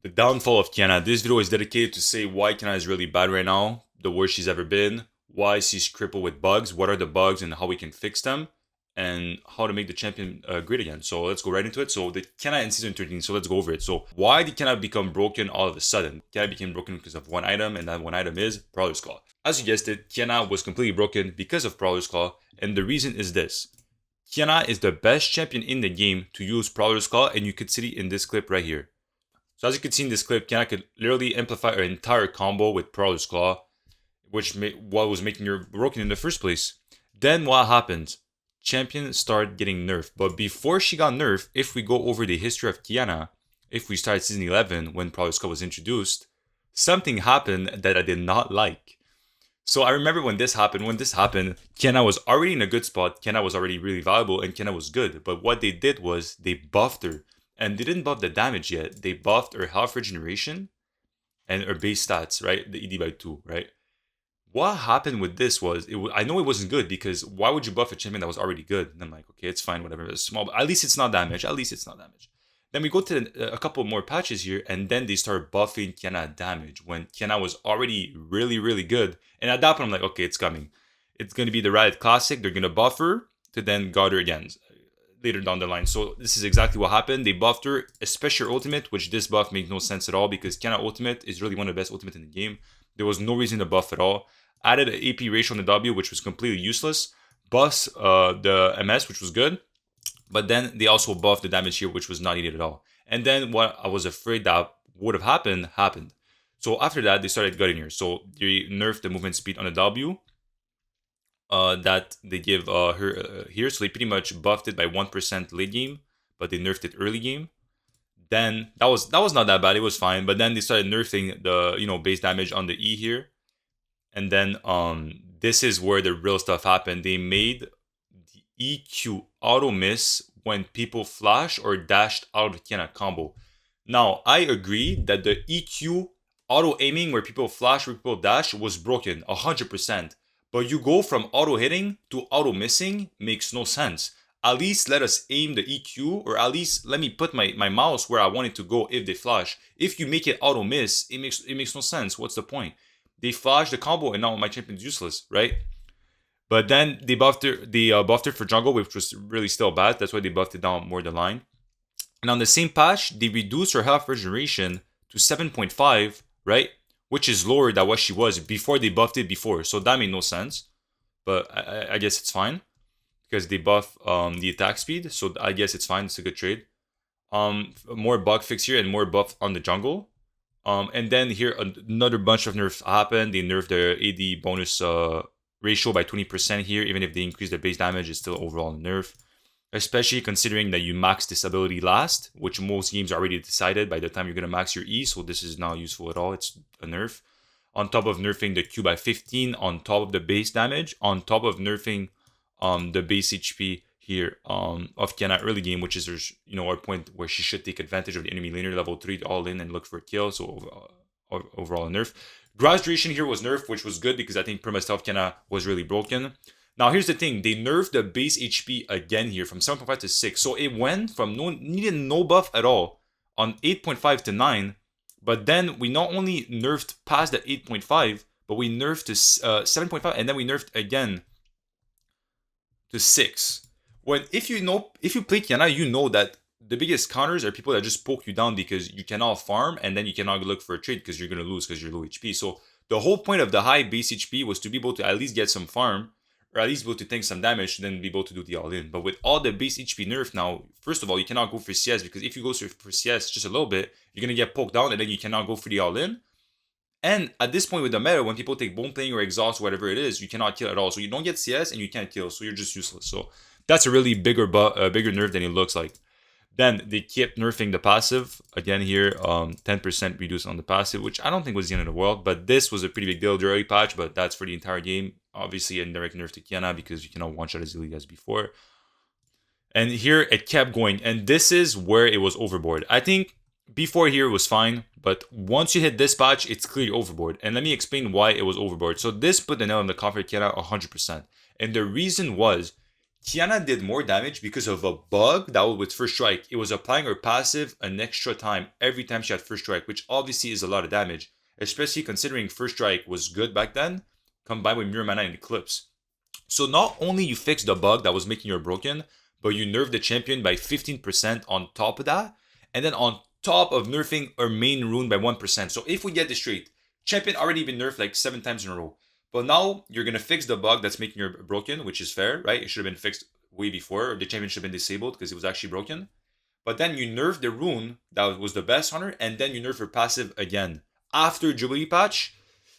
The Downfall of Qiyana. This video is dedicated to say why Qiyana is really bad right now, the worst she's ever been, why she's crippled with bugs, what are the bugs and how we can fix them, and how to make the champion great again. So let's go right into it. So the Qiyana in season 13, so let's go over it. So why did Qiyana become broken all of a sudden? Qiyana became broken because of one item, and that one item is Prowler's Claw. As you guessed it, Qiyana was completely broken because of Prowler's Claw, and the reason is this. Qiyana is the best champion in the game to use Prowler's Claw, and you could see it in this clip right here. So as you can see in this clip, Qiyana could literally amplify her entire combo with Prowler's Claw, which what was making her broken in the first place. Then what happened? Champion started getting nerfed. But before she got nerfed, if we go over the history of Qiyana, if we start season 11 when Prowler's Claw was introduced, something happened that I did not like. So I remember when this happened, Qiyana was already in a good spot, Qiyana was already really valuable, and Qiyana was good. But what they did was they buffed her. And they didn't buff the damage yet. They buffed her health regeneration and her base stats, right? The ED by 2, right? What happened with this was, I know it wasn't good because why would you buff a champion that was already good? And I'm like, okay, it's fine, whatever. It's small, but at least it's not damage. At least it's not damage. Then we go to a couple more patches here, and then they start buffing Qiyana damage when Qiyana was already really, really good. And at that point, I'm like, okay, it's coming. It's going to be the Riot Classic. They're going to buff her to then guard her again later down the line. So this is exactly what happened. They buffed her, especially her ultimate, which this buff makes no sense at all because Qiyana ultimate is really one of the best ultimates in the game. There was no reason to buff at all. Added an AP ratio on the W, which was completely useless. Buffs the MS, which was good. But then they also buffed the damage here, which was not needed at all. And then what I was afraid that would have happened. So after that, they started gutting her. So they nerfed the movement speed on the W. That they give her here. So they pretty much buffed it by 1% late game, but they nerfed it early game. Then that was not that bad. It was fine. But then they started nerfing the base damage on the E here. And then this is where the real stuff happened. They made the EQ auto miss when people flash or dashed out of Qiyana combo. Now I agree that the EQ auto aiming where people flash, where people dash was broken 100%. But you go from auto hitting to auto missing makes no sense. At least let us aim the EQ, or at least let me put my mouse where I want it to go if they flash. If you make it auto miss, it makes no sense. What's the point? They flash the combo and now my champion's useless, right? But then they buffed her for jungle, which was really still bad. That's why they buffed it down more the line. And on the same patch, they reduced her health regeneration to 7.5, right? Which is lower than what she was before they buffed it before. So that made no sense. But I guess it's fine. Because they buff the attack speed. So I guess it's fine. It's a good trade. More bug fix here and more buff on the jungle. And then here, another bunch of nerfs happened. They nerfed the AD bonus ratio by 20% here. Even if they increase the base damage, it's still overall a nerf. Especially considering that you max this ability last, which most games are already decided by the time you're going to max your E, so this is not useful at all. It's a nerf. On top of nerfing the Q by 15, on top of the base damage, on top of nerfing the base HP here of Qiyana early game, which is our point where she should take advantage of the enemy laner level 3 all in and look for a kill, so overall a nerf. Grasp duration here was nerfed, which was good because I think Perma Stealth Qiyana was really broken. Now, here's the thing. They nerfed the base HP again here from 7.5 to 6. So it went from needed no buff at all on 8.5 to 9. But then we not only nerfed past the 8.5, but we nerfed to 7.5. And then we nerfed again to 6. If you play Qiyana, you know that the biggest counters are people that just poke you down because you cannot farm. And then you cannot look for a trade because you're going to lose because you're low HP. So the whole point of the high base HP was to be able to at least get some farm, or at least be able to tank some damage, then be able to do the all-in. But with all the base HP nerf now, first of all, you cannot go for CS, because if you go for CS just a little bit, you're going to get poked down, and then you cannot go for the all-in. And at this point with the meta, when people take bone playing or exhaust, whatever it is, you cannot kill at all. So you don't get CS, and you can't kill, so you're just useless. So that's a really bigger nerf than it looks like. Then they kept nerfing the passive. Again here, 10% reduced on the passive, which I don't think was the end of the world. But this was a pretty big deal, the early patch, but that's for the entire game. Obviously, a direct nerf to Qiyana because you cannot one-shot as easily as before. And here, it kept going. And this is where it was overboard. I think before here, it was fine. But once you hit this patch, it's clearly overboard. And let me explain why it was overboard. So this put the nail in the coffin for Qiyana 100%. And the reason was, Qiyana did more damage because of a bug that was with first strike. It was applying her passive an extra time every time she had first strike, which obviously is a lot of damage, especially considering first strike was good back then, combined with Mirror Mana and Eclipse. So not only you fixed the bug that was making her broken, but you nerfed the champion by 15% on top of that, and then on top of nerfing her main rune by 1%. So if we get this straight, champion already been nerfed like 7 times in a row. But now you're going to fix the bug that's making her broken, which is fair, right? It should have been fixed way before. Or the champion should have been disabled because it was actually broken. But then you nerf the rune that was the best on her, and then you nerf her passive again. After Jubilee patch,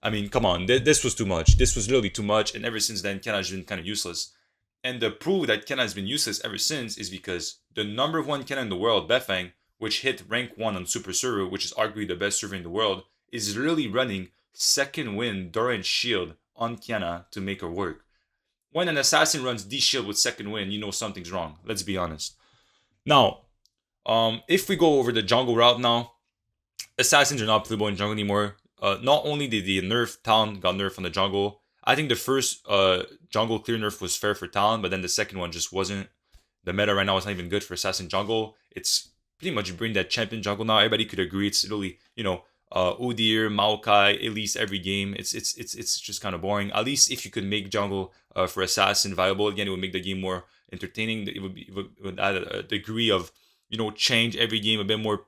I mean, come on, this was too much. This was literally too much, and ever since then, Qiyana has been kind of useless. And the proof that Qiyana has been useless ever since is because the number one Qiyana in the world, Befang, which hit rank 1 on Super Server, which is arguably the best server in the world, is literally running second wind Dora and Shield on Qiyana to make her work. When an assassin runs D-Shield with second wind, you know something's wrong. Let's be honest. Now, if we go over the jungle route now, assassins are not playable in jungle anymore. Not only did the nerf Talon got nerfed on the jungle, I think the first jungle clear nerf was fair for Talon, but then the second one just wasn't. The meta right now is not even good for assassin jungle. It's pretty much bring that champion jungle now. Everybody could agree it's really, Udyr, Maokai, at least every game. It's just kind of boring. At least if you could make jungle for assassin viable again, it would make the game more entertaining. It would add a degree of change every game, a bit more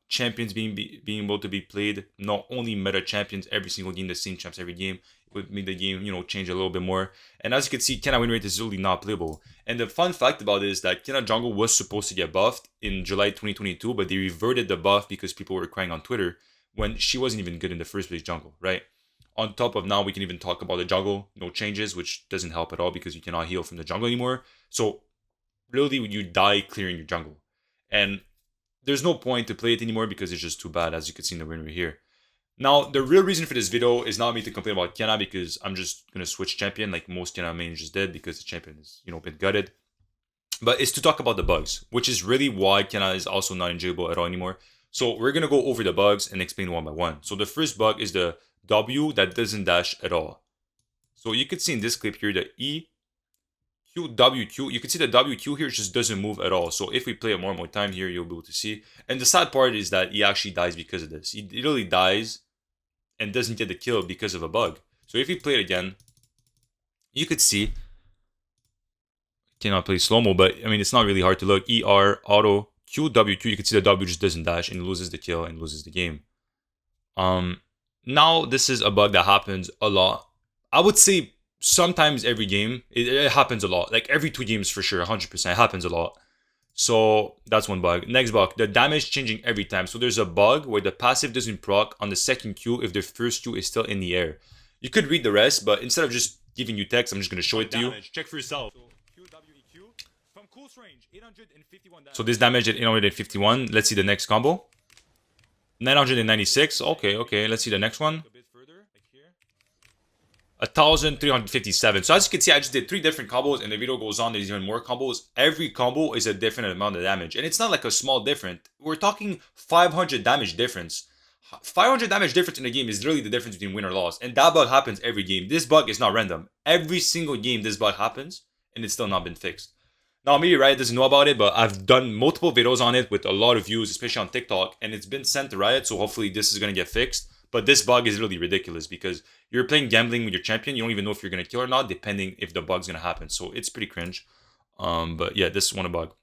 champions being able to be played. Not only meta champions every single game, the same champs every game. It would make the game change a little bit more. And as you can see, Qiyana win rate is really not playable. And the fun fact about it is that Qiyana jungle was supposed to get buffed in July 2022, but they reverted the buff because people were crying on Twitter when she wasn't even good in the first place jungle, right? On top of now, we can even talk about the jungle, no changes, which doesn't help at all because you cannot heal from the jungle anymore. So really, you die clearing your jungle. And there's no point to play it anymore because it's just too bad, as you can see in the win rate here. Now, the real reason for this video is not me to complain about Qiyana because I'm just going to switch champion like most Qiyana mains just did because the champion is, been gutted. But it's to talk about the bugs, which is really why Qiyana is also not enjoyable at all anymore. So we're going to go over the bugs and explain one by one. So the first bug is the W that doesn't dash at all. So you can see in this clip here, the E, Q, W, Q. You can see the W, Q here just doesn't move at all. So if we play it more and more time here, you'll be able to see. And the sad part is that he actually dies because of this. He literally dies and doesn't get the kill because of a bug. So if we play it again, you could see, cannot play slow-mo, but I mean, it's not really hard to look. ER, auto, Q, W, Q, you can see the W just doesn't dash and loses the kill and loses the game. Now, this is a bug that happens a lot. I would say sometimes every game, it happens a lot. Like every 2 games for sure, 100%, it happens a lot. So that's one bug. Next bug, the damage changing every time. So there's a bug where the passive doesn't proc on the second Q if the first Q is still in the air. You could read the rest, but instead of just giving you text, I'm just going to show it to you. Check for yourself. So this damage at 851. Let's see the next combo. 996. Okay. Let's see the next one. 1,357. So as you can see, I just did 3 different combos, and the video goes on. There's even more combos. Every combo is a different amount of damage, and it's not like a small difference. We're talking 500 damage difference. 500 damage difference in a game is really the difference between win or loss, and that bug happens every game. This bug is not random. Every single game this bug happens, and it's still not been fixed. Now, maybe Riot doesn't know about it, but I've done multiple videos on it with a lot of views, especially on TikTok, and it's been sent to Riot, so hopefully this is going to get fixed. But this bug is really ridiculous because you're playing gambling with your champion. You don't even know if you're going to kill or not, depending if the bug's going to happen. So it's pretty cringe. But yeah, this is one bug.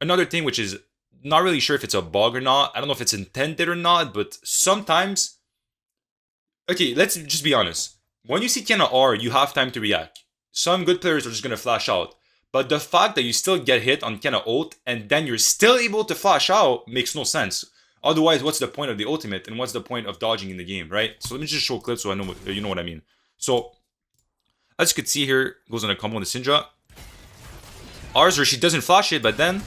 Another thing, which is not really sure if it's a bug or not. I don't know if it's intended or not, but sometimes... Okay, let's just be honest. When you see Qiyana R, you have time to react. Some good players are just going to flash out. But the fact that you still get hit on Qiyana ult and then you're still able to flash out makes no sense. Otherwise, what's the point of the ultimate and what's the point of dodging in the game, right? So let me just show clips so I know you know what I mean. So, as you can see here, goes on a combo on the Syndra. Ours where she doesn't flash it, but then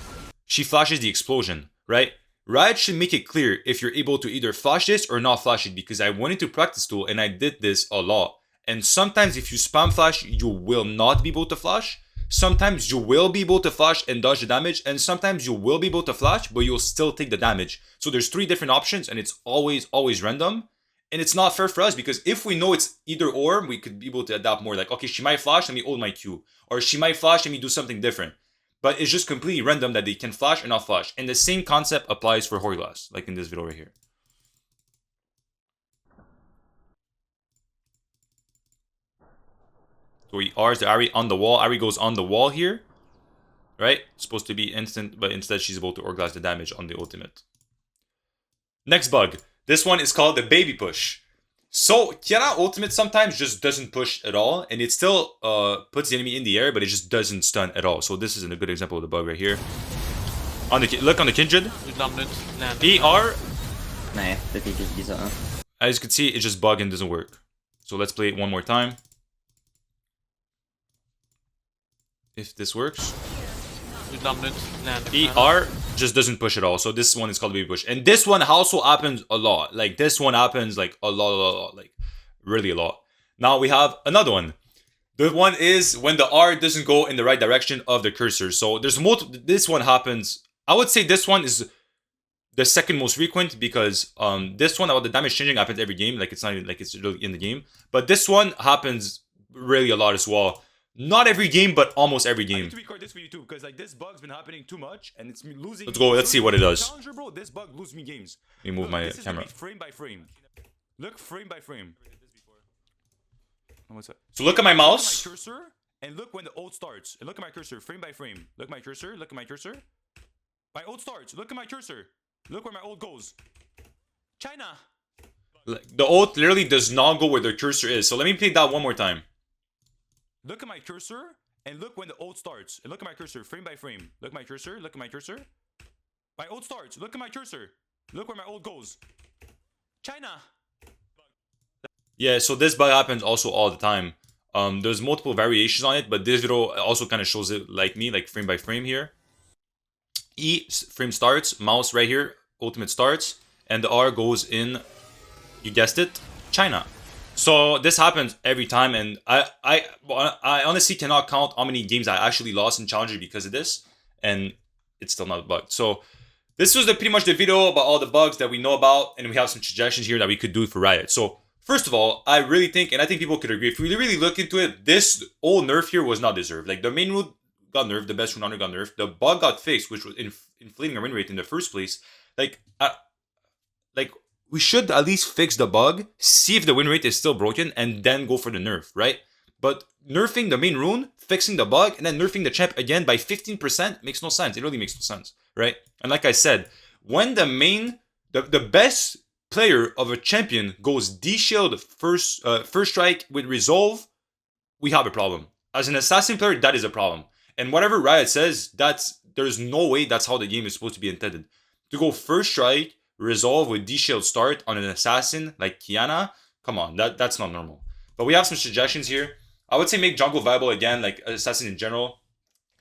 she flashes the explosion, right? Riot should make it clear if you're able to either flash this or not flash it, because I went into practice tool and I did this a lot. And sometimes if you spam flash, you will not be able to flash. Sometimes you will be able to flash and dodge the damage, and sometimes you will be able to flash, but you'll still take the damage. So there's 3 different options, and it's always random. And it's not fair for us because if we know it's either or, we could be able to adapt more. Like, okay, she might flash, let me hold my Q. Or she might flash, let me do something different. But it's just completely random that they can flash or not flash. And the same concept applies for Hourglass, like in this video right here. So he R's the Ari on the wall. Ari goes on the wall here. Right? Supposed to be instant, but instead she's able to Hourglass the damage on the ultimate. Next bug. This one is called the baby push. So Qiyana ultimate sometimes just doesn't push at all, and it still puts the enemy in the air, but it just doesn't stun at all. So this is a good example of the bug right here. On the look on the Kindred. ER. Nej, det fick inte visa. As you can see, it just bug and doesn't work. So let's play it one more time. If this works. ER just doesn't push at all. So this one is called baby push. And this one also happens a lot. Like this one happens like a lot. Like really a lot. Now we have another one. The one is when the R doesn't go in the right direction of the cursor. So there's multiple. This one happens. I would say this one is the second most frequent because this one about the damage changing happens every game. Like it's not even like it's really in the game. But this one happens really a lot as well. Not every game, but almost every game. I need to record this for you too, because like this bug's been happening too much, and it's me losing. Let's go. Let's see what it does. Challenger, bro, this bug loses me games. Let me move my camera. Frame by frame. Look, frame by frame. What's that? So look at my mouse. Look at my cursor, and look when the ult starts. And look at my cursor, frame by frame. Look at my cursor. Look at my cursor. My ult starts. Look at my cursor. Look where my ult goes. China. The ult literally does not go where the cursor is. So let me play that one more time. Look at my cursor, and look when the ult starts. And look at my cursor, frame by frame. Look at my cursor, look at my cursor. My ult starts, look at my cursor. Look where my ult goes. China! Yeah, so this bug happens also all the time. There's multiple variations on it, but this video also kind of shows it like me, like frame by frame here. E, frame starts, mouse right here, ultimate starts, and the R goes in, you guessed it, China. So this happens every time, and I honestly cannot count how many games I actually lost in Challenger because of this, and it's still not bugged. So this was pretty much the video about all the bugs that we know about, and we have some suggestions here that we could do for Riot. So first of all, I really think, and I think people could agree, if we really look into it, this old nerf here was not deserved. Like the main rule got nerfed, the best rune honor got nerfed, the bug got fixed, which was inflating our win rate in the first place. Like we should at least fix the bug, see if the win rate is still broken, and then go for the nerf, right? But nerfing the main rune, fixing the bug, and then nerfing the champ again by 15% makes no sense. It really makes no sense, right? And like I said, when the best player of a champion goes D-shield first strike with resolve, we have a problem. As an assassin player, that is a problem. And whatever Riot says, there's no way that's how the game is supposed to be intended. To go first strike, resolve with D-shield start on an assassin like Qiyana, come on, that's not normal. But we have some suggestions here. I would say make jungle viable again, like assassin in general,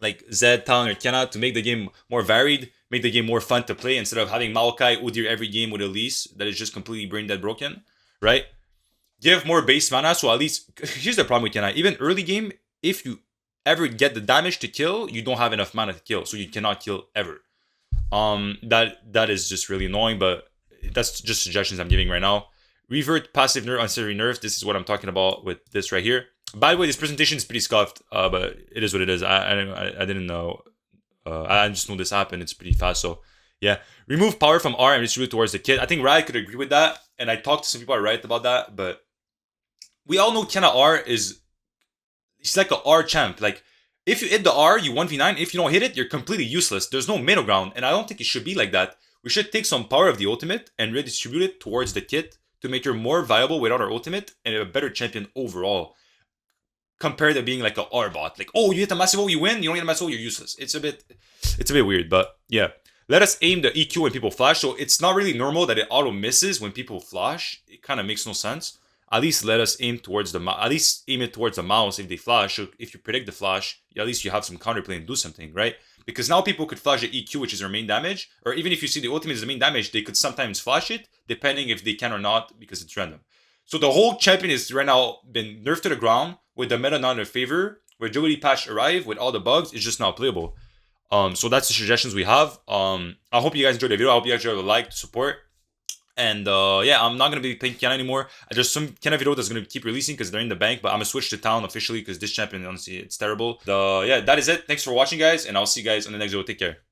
like Zed, Talon, or Qiyana, to make the game more varied, make the game more fun to play instead of having Maokai, Udyr every game with Elise that is just completely brain dead broken, right? Give more base mana, so at least, here's the problem with Qiyana. Even early game, if you ever get the damage to kill, you don't have enough mana to kill, so you cannot kill ever. That is just really annoying, but that's just suggestions I'm giving right now. Revert passive nerf, unnecessary nerf. This is what I'm talking about with this right here. By the way, this presentation is pretty scuffed, but it is what it is. I didn't know. I just know this happened. It's pretty fast, so yeah. Remove power from R and distribute it towards the kit. I think Riot could agree with that, and I talked to some people at Riot about that, but we all know Qiyana R is, she's like an R champ. Like, if you hit the R, you 1v9. If you don't hit it, you're completely useless. There's no middle ground, and I don't think it should be like that. We should take some power of the ultimate and redistribute it towards the kit to make her more viable without our ultimate and a better champion overall. Compared to being like an R bot. Like, oh, you hit a massive O, you win. You don't hit a massive O, you're useless. It's a bit weird, but yeah. Let us aim the EQ when people flash. So it's not really normal that it auto misses when people flash. It kind of makes no sense. At least let us aim towards at least aim it towards the mouse if they flash. So if you predict the flash, at least you have some counterplay and do something, right? Because now people could flash the EQ, which is their main damage, or even if you see the ultimate is the main damage, they could sometimes flash it, depending if they can or not, because it's random. So the whole champion is right now been nerfed to the ground with the meta not in their favor, where agility patch arrived with all the bugs, it's just not playable. So that's the suggestions we have. I hope you guys enjoyed the video. I hope you guys enjoyed the like, the support. And yeah, I'm not gonna be playing Qiyana anymore. There's some Qiyana video that's gonna keep releasing because they're in the bank, but I'm gonna switch to Talon officially because this champion, honestly, it's terrible. Yeah, that is it. Thanks for watching, guys, and I'll see you guys in the next video. Take care.